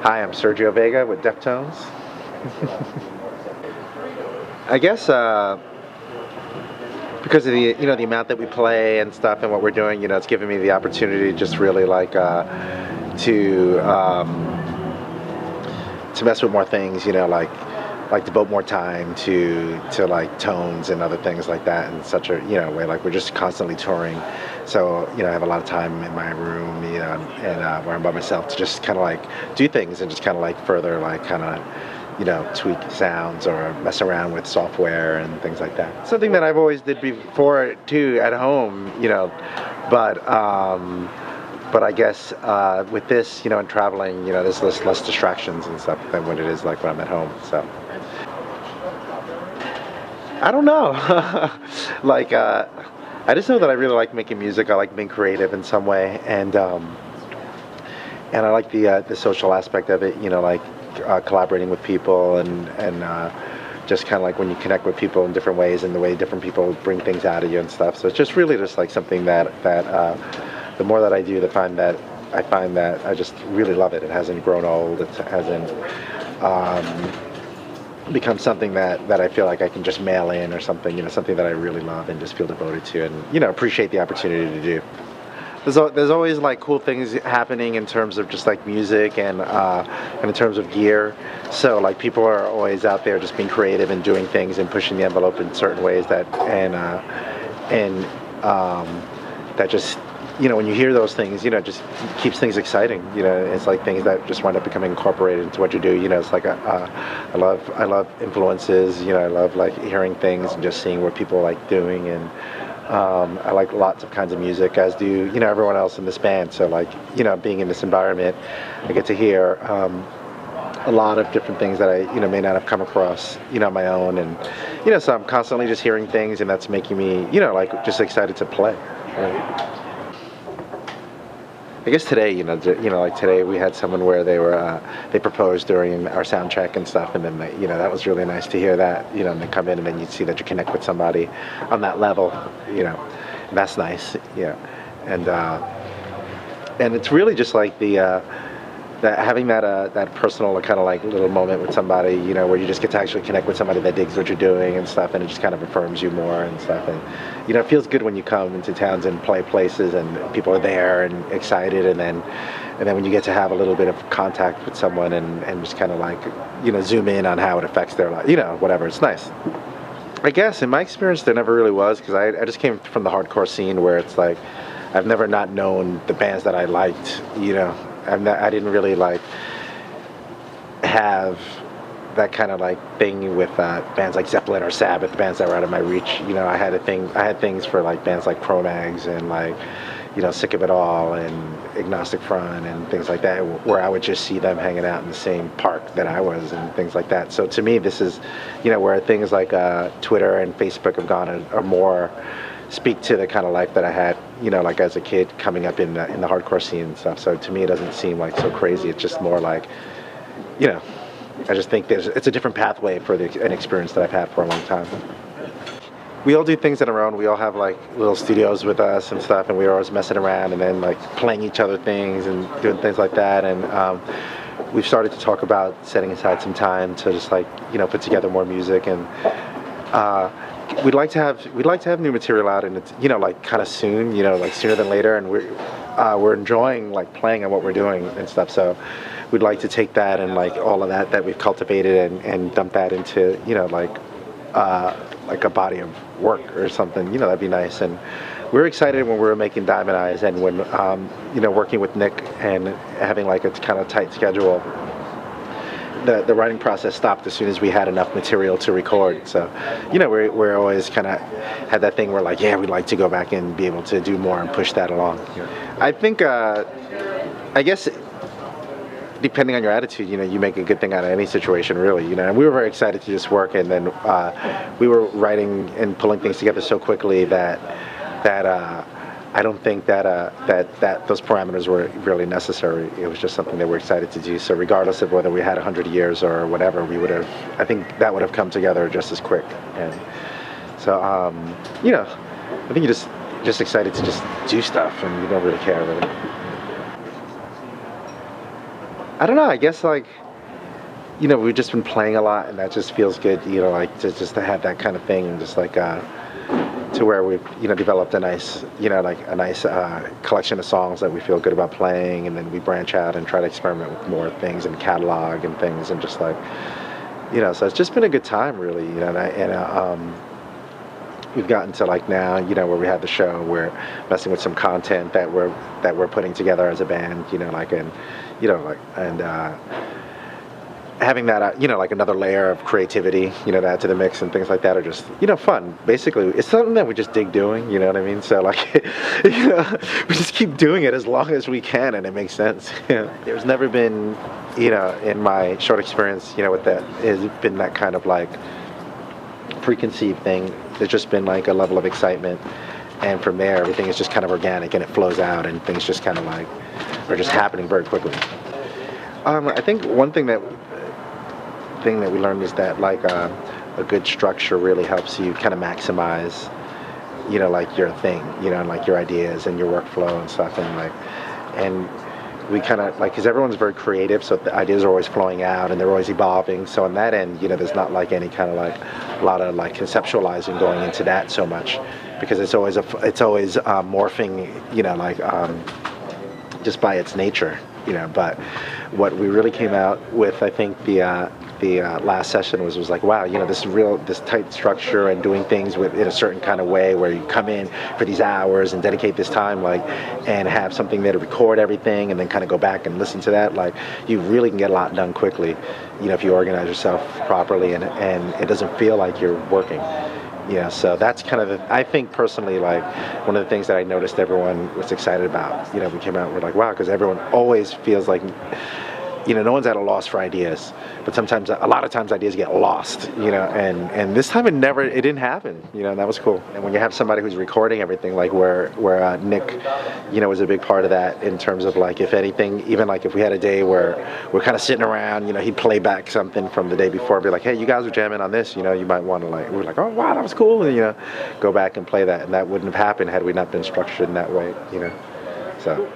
Hi, I'm Sergio Vega with Deftones. I guess because of the amount that we play and stuff and what we're doing, it's given me the opportunity to just really to to mess with more things, like devote more time to like tones and other things like that in such a way. Like we're just constantly touring, so I have a lot of time in my room, and where I'm by myself to just kind of like do things and just kind of like further like kind of tweak sounds or mess around with software and things like that. Something that I've always did before too at home, but I guess with this, and traveling, there's less distractions and stuff than what it is like when I'm at home. So I don't know. like I just know that I really like making music. I like being creative in some way, and I like the social aspect of it. Like collaborating with people and just kind of like when you connect with people in different ways and the way different people bring things out of you and stuff. So it's just really just like something that the more that I do, I find that I just really love it. It hasn't grown old. It hasn't become something that I feel like I can just mail in or something. Something that I really love and just feel devoted to and appreciate the opportunity to do. There's always like cool things happening in terms of just like music and in terms of gear. So like people are always out there just being creative and doing things and pushing the envelope in certain ways that that just when you hear those things, just keeps things exciting. It's like things that just wind up becoming incorporated into what you do. It's like I love influences. I love like hearing things and just seeing what people like doing and. I like lots of kinds of music, as do everyone else in this band. So like being in this environment, I get to hear a lot of different things that I may not have come across on my own, and so I'm constantly just hearing things, and that's making me like just excited to play. Right? I guess today, like today we had someone where they proposed during our sound check and stuff, and then that was really nice to hear that, and they come in and then you see that you connect with somebody on that level, and that's nice, and it's really just like that having that personal kind of like little moment with somebody, where you just get to actually connect with somebody that digs what you're doing and stuff, and it just kind of affirms you more and stuff. And it feels good when you come into towns and play places and people are there and excited, and then when you get to have a little bit of contact with someone and just kind of like zoom in on how it affects their life, whatever. It's nice. I guess in my experience there never really was, because I just came from the hardcore scene where it's like I've never not known the bands that I liked. I didn't really like have that kind of like thing with bands like Zeppelin or Sabbath, bands that were out of my reach. I had things for like bands like Cro-Mags and like Sick of It All and Agnostic Front and things like that, where I would just see them hanging out in the same park that I was and things like that. So to me, this is where things like Twitter and Facebook have gone are more speak to the kind of life that I had, like as a kid coming up in the hardcore scene and stuff. So to me, it doesn't seem like so crazy. It's just more like, I just think it's a different pathway for an experience that I've had for a long time. We all do things on our own. We all have like little studios with us and stuff, and we're always messing around and then like playing each other things and doing things like that. And we've started to talk about setting aside some time to just like put together more music, and we'd like to have new material out, and it's like kind of soon, like sooner than later, and we're enjoying like playing on what we're doing and stuff. So we'd like to take that and like all of that we've cultivated and dump that into like a body of work or something. That'd be nice. And we're excited when we were making Diamond Eyes and when working with Nick and having like a kind of tight schedule. The writing process stopped as soon as we had enough material to record. So, we're always kind of had that thing where like, yeah, we'd like to go back and be able to do more and push that along. I think, I guess, depending on your attitude, you make a good thing out of any situation, really. And we were very excited to just work, and then we were writing and pulling things together so quickly that I don't think that those parameters were really necessary. It was just something that we're excited to do. So regardless of whether we had 100 years or whatever, I think that would have come together just as quick. And so, I think you're just excited to just do stuff, and you don't really care, really. I don't know. I guess like we've just been playing a lot, and that just feels good. Like just to have that kind of thing, and just like to where we've developed a nice collection of songs that we feel good about playing, and then we branch out and try to experiment with more things and catalog and things, and just like so it's just been a good time really. We've gotten to like now, where we have the show, we're messing with some content that we're putting together as a band, and having that, like another layer of creativity, to add to the mix and things like that are just, fun. Basically, it's something that we just dig doing, you know what I mean? So like, we just keep doing it as long as we can, and it makes sense. There's never been, in my short experience, with that, has been that kind of like preconceived thing. There's just been like a level of excitement, and from there everything is just kind of organic, and it flows out, and things just kind of like are just happening very quickly. I think one thing that we learned is that like a good structure really helps you kind of maximize like your thing, and like your ideas and your workflow and stuff, and we kind of like, because everyone's very creative, so the ideas are always flowing out and they're always evolving, so on that end there's not like any kind of like a lot of like conceptualizing going into that so much, because it's always morphing, just by its nature, but what we really came out with, I think the last session was like, wow, this tight structure and doing things in a certain kind of way, where you come in for these hours and dedicate this time, like, and have something there to record everything and then kind of go back and listen to that. Like, you really can get a lot done quickly, if you organize yourself properly, and it doesn't feel like you're working. So that's kind of I think personally, like, one of the things that I noticed everyone was excited about. We came out, we're like, wow, because everyone always feels like, no one's at a loss for ideas, but sometimes, a lot of times, ideas get lost, and this time it didn't happen, and that was cool. And when you have somebody who's recording everything, like where Nick, was a big part of that, in terms of like, if anything, even like if we had a day where we're kind of sitting around, he'd play back something from the day before, be like, hey, you guys were jamming on this, you might want to like, we're like, oh wow, that was cool, and go back and play that, and that wouldn't have happened had we not been structured in that way, so.